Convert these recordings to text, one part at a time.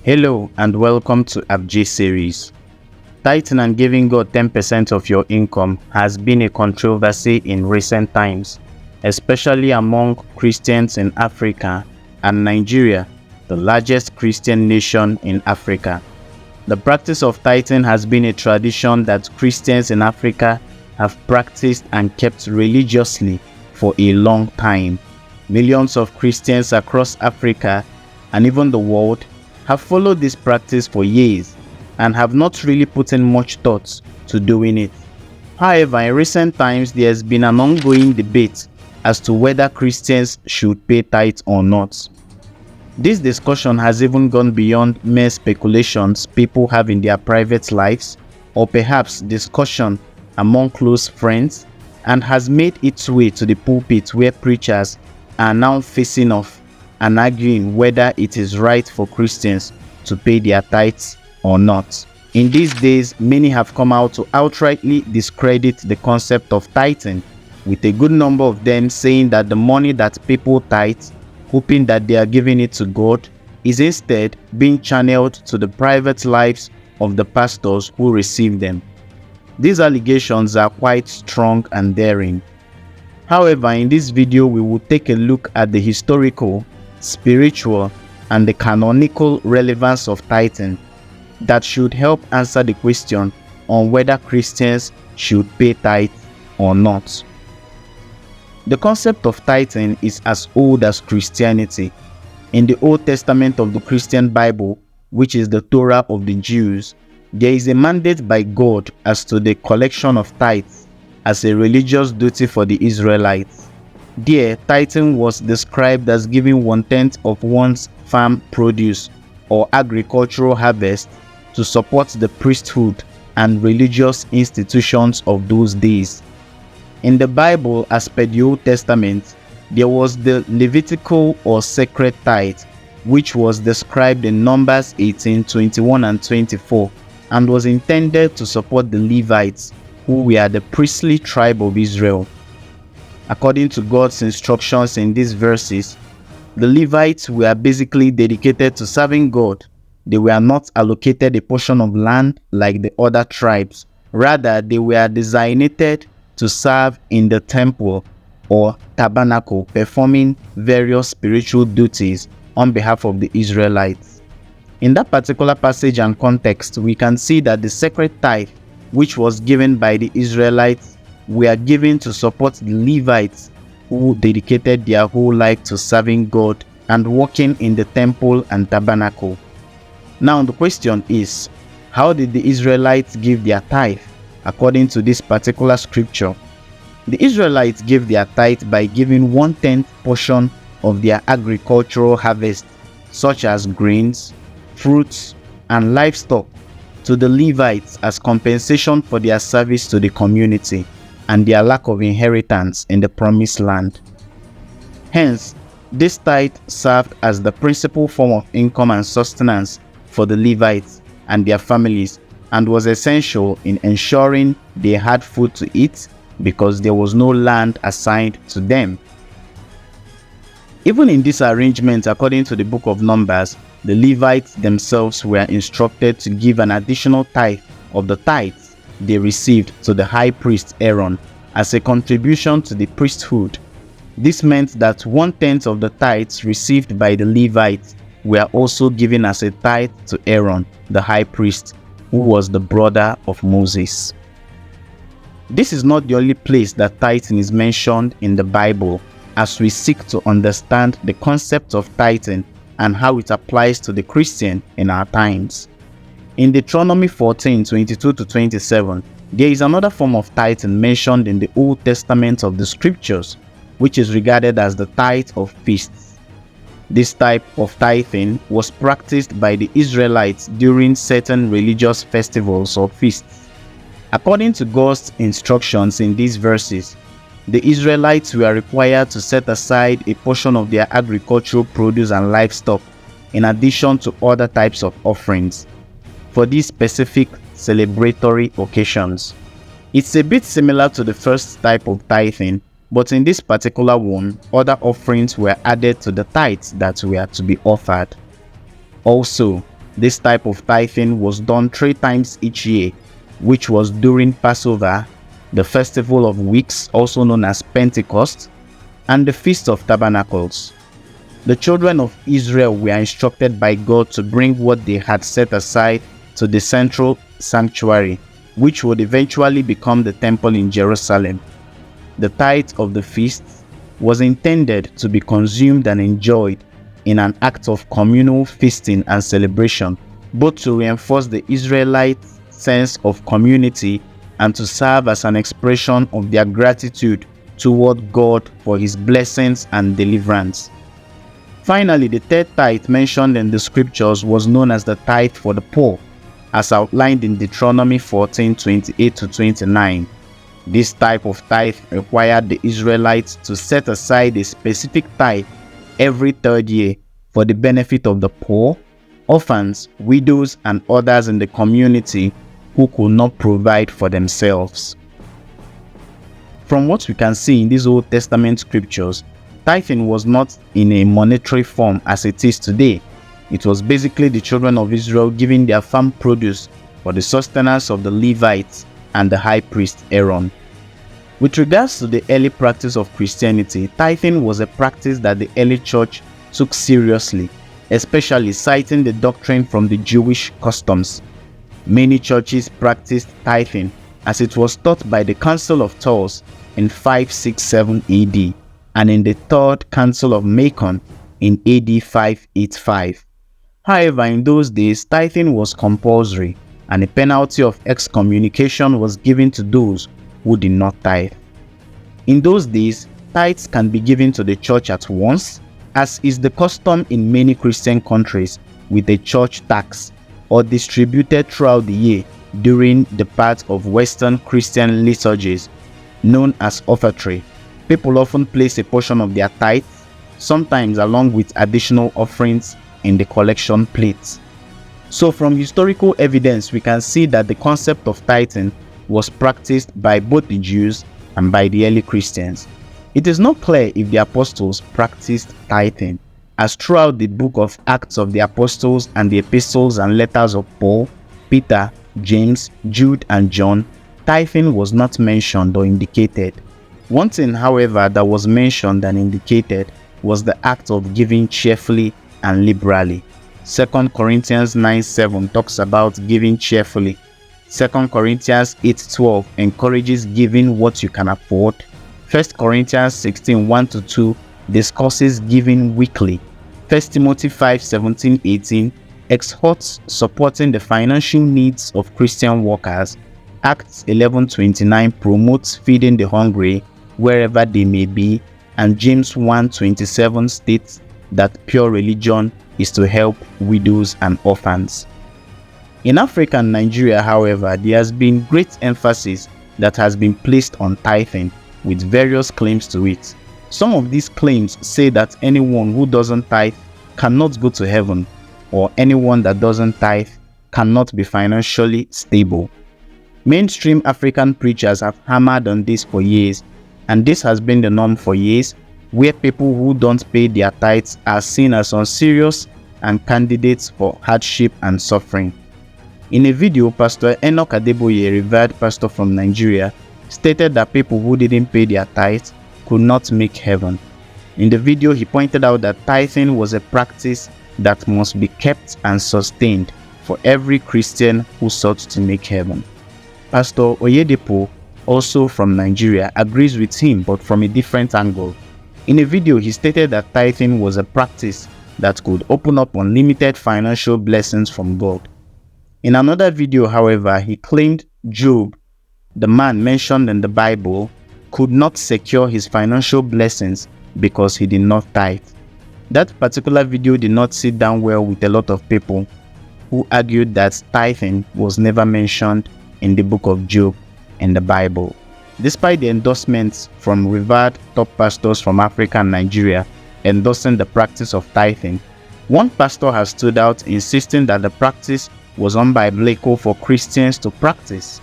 Hello and welcome to ABJ series. Tithing and giving God 10% of your income has been a controversy in recent times, especially among Christians in Africa and Nigeria, the largest Christian nation in Africa. The practice of tithing has been a tradition that Christians in Africa have practiced and kept religiously for a long time. Millions of Christians across Africa and even the world have followed this practice for years and have not really put in much thought to doing it. However, in recent times, there has been an ongoing debate as to whether Christians should pay tithe or not. This discussion has even gone beyond mere speculations people have in their private lives, or perhaps discussion among close friends, and has made its way to the pulpit where preachers are now facing off and arguing whether it is right for Christians to pay their tithes or not. In these days, many have come out to outrightly discredit the concept of tithing, with a good number of them saying that the money that people tithe, hoping that they are giving it to God, is instead being channeled to the private lives of the pastors who receive them. These allegations are quite strong and daring. However, in this video, we will take a look at the historical, spiritual, and the canonical relevance of tithing that should help answer the question on whether Christians should pay tithe or not. The concept of tithing is as old as Christianity. In the Old Testament of the Christian Bible, which is the Torah of the Jews, there is a mandate by God as to the collection of tithes as a religious duty for the Israelites. There, tithing was described as giving 1/10 of one's farm produce or agricultural harvest to support the priesthood and religious institutions of those days. In the Bible, as per the Old Testament, there was the Levitical or sacred tithe, which was described in Numbers 18, 21 and 24, and was intended to support the Levites, who were the priestly tribe of Israel. According to God's instructions in these verses, the Levites were basically dedicated to serving God. They were not allocated a portion of land like the other tribes. Rather, they were designated to serve in the temple or tabernacle, performing various spiritual duties on behalf of the Israelites. In that particular passage and context, we can see that the sacred tithe, which was given by the Israelites, were given to support the Levites, who dedicated their whole life to serving God and working in the temple and tabernacle. Now the question is, how did the Israelites give their tithe according to this particular scripture? The Israelites gave their tithe by giving 1/10 portion of their agricultural harvest, such as grains, fruits, and livestock, to the Levites as compensation for their service to the community and their lack of inheritance in the promised land. Hence, this tithe served as the principal form of income and sustenance for the Levites and their families, and was essential in ensuring they had food to eat because there was no land assigned to them. Even in this arrangement, according to the book of Numbers, the Levites themselves were instructed to give an additional tithe of the tithes they received to the high priest Aaron as a contribution to the priesthood. This meant that 1/10 of the tithes received by the Levites were also given as a tithe to Aaron, the high priest, who was the brother of Moses. This is not the only place that tithing is mentioned in the Bible, as we seek to understand the concept of tithing and how it applies to the Christian in our times. In Deuteronomy 14, 22 to 27, there is another form of tithing mentioned in the Old Testament of the Scriptures, which is regarded as the tithe of feasts. This type of tithing was practiced by the Israelites during certain religious festivals or feasts. According to God's instructions in these verses, the Israelites were required to set aside a portion of their agricultural produce and livestock in addition to other types of offerings for these specific celebratory occasions. It's a bit similar to the first type of tithing, but in this particular one, other offerings were added to the tithes that were to be offered. Also, This type of tithing was done 3 times each year, which was during Passover, the Festival of Weeks, also known as Pentecost, and the Feast of Tabernacles. The children of Israel were instructed by God to bring what they had set aside to the central sanctuary, which would eventually become the temple in Jerusalem. The tithe of the feast was intended to be consumed and enjoyed in an act of communal feasting and celebration, both to reinforce the Israelites' sense of community and to serve as an expression of their gratitude toward God for His blessings and deliverance. Finally, the third tithe mentioned in the scriptures was known as the tithe for the poor, as outlined in Deuteronomy 14:28-29. This type of tithe required the Israelites to set aside a specific tithe every 3rd year for the benefit of the poor, orphans, widows, and others in the community who could not provide for themselves. From what we can see in these Old Testament scriptures, tithing was not in a monetary form as it is today. It was basically the children of Israel giving their farm produce for the sustenance of the Levites and the high priest Aaron. With regards to the early practice of Christianity, tithing was a practice that the early church took seriously, especially citing the doctrine from the Jewish customs. Many churches practiced tithing as it was taught by the Council of Tours in 567 AD and in the Third Council of Macon in AD 585. However, in those days, tithing was compulsory and a penalty of excommunication was given to those who did not tithe. In those days, tithes can be given to the church at once, as is the custom in many Christian countries, with a church tax, or distributed throughout the year during the part of Western Christian liturgies known as offertory. People often place a portion of their tithe, sometimes along with additional offerings, in the collection plates. So from historical evidence, we can see that the concept of tithing was practiced by both the Jews and by the early Christians. It is not clear if the apostles practiced tithing, as throughout the book of Acts of the Apostles and the epistles and letters of Paul, Peter, James, Jude, and John, tithing was not mentioned or indicated. One thing, however, that was mentioned and indicated was the act of giving cheerfully and liberally. 2 Corinthians 9:7 talks about giving cheerfully. 2 Corinthians 8:12 encourages giving what you can afford. 1 Corinthians 16:1-2 discusses giving weekly. 1 Timothy 5:17-18 exhorts supporting the financial needs of Christian workers. Acts 11:29 promotes feeding the hungry wherever they may be, and James 1:27 states that pure religion is to help widows and orphans. In Africa and Nigeria, however, there has been great emphasis that has been placed on tithing, with various claims to it. Some of these claims say that anyone who doesn't tithe cannot go to heaven, or anyone that doesn't tithe cannot be financially stable. Mainstream African preachers have hammered on this for years, and this has been the norm for years, where people who don't pay their tithes are seen as unserious and candidates for hardship and suffering. In a video, Pastor Enoch Adeboye, a revered pastor from Nigeria, stated that people who didn't pay their tithes could not make heaven. In the video, he pointed out that tithing was a practice that must be kept and sustained for every Christian who sought to make heaven. Pastor Oyedepo, also from Nigeria, agrees with him, but from a different angle. In a video, he stated that tithing was a practice that could open up unlimited financial blessings from God. In another video, however, he claimed Job, the man mentioned in the Bible, could not secure his financial blessings because he did not tithe. That particular video did not sit down well with a lot of people who argued that tithing was never mentioned in the book of Job in the Bible. Despite the endorsements from revered top pastors from Africa and Nigeria endorsing the practice of tithing, one pastor has stood out insisting that the practice was unbiblical for Christians to practice.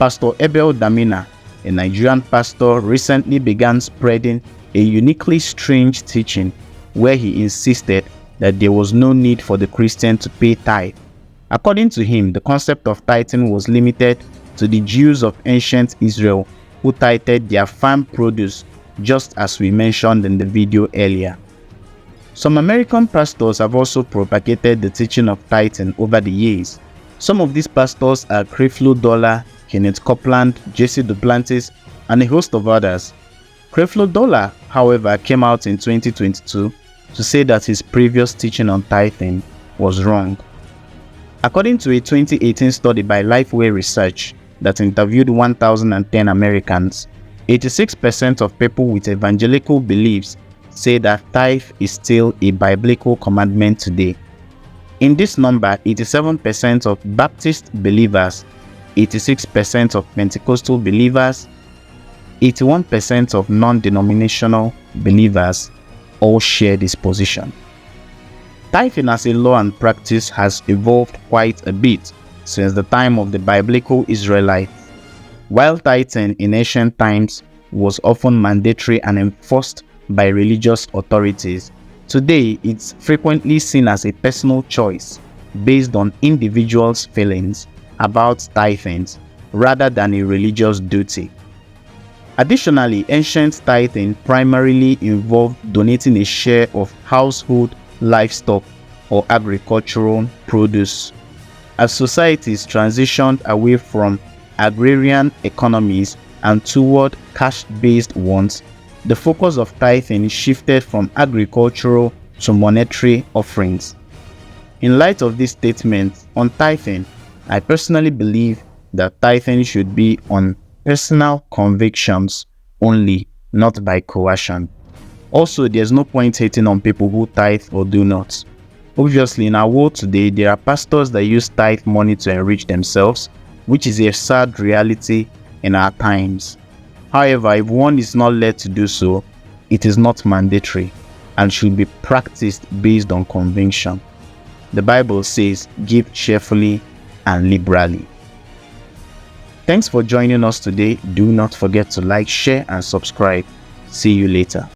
Pastor Abel Damina, a Nigerian pastor, recently began spreading a uniquely strange teaching where he insisted that there was no need for the Christian to pay tithe According to him, the concept of tithing was limited to the Jews of ancient Israel who tithed their farm produce, just as we mentioned in the video earlier. Some American pastors have also propagated the teaching of tithing over the years. Some of these pastors are Creflo Dollar, Kenneth Copeland, Jesse Duplantis, and a host of others. Creflo Dollar, however, came out in 2022 to say that his previous teaching on tithing was wrong. According to a 2018 study by Lifeway Research that interviewed 1,010 Americans, 86% of people with evangelical beliefs say that tithe is still a biblical commandment today. In this number, 87% of Baptist believers, 86% of Pentecostal believers, 81% of non-denominational believers all share this position. Tithing as a law and practice has evolved quite a bit since the time of the biblical Israelites. While tithing in ancient times was often mandatory and enforced by religious authorities, today it's frequently seen as a personal choice based on individuals' feelings about tithing rather than a religious duty. Additionally, ancient tithing primarily involved donating a share of household livestock or agricultural produce. As societies transitioned away from agrarian economies and toward cash-based ones, the focus of tithing shifted from agricultural to monetary offerings. In light of this statement on tithing, I personally believe that tithing should be on personal convictions only, not by coercion. Also, there's no point hating on people who tithe or do not. Obviously, in our world today, there are pastors that use tithe money to enrich themselves, which is a sad reality in our times. However, if one is not led to do so, it is not mandatory and should be practiced based on conviction. The Bible says, "Give cheerfully and liberally." Thanks for joining us today. Do not forget to like, share, and subscribe. See you later.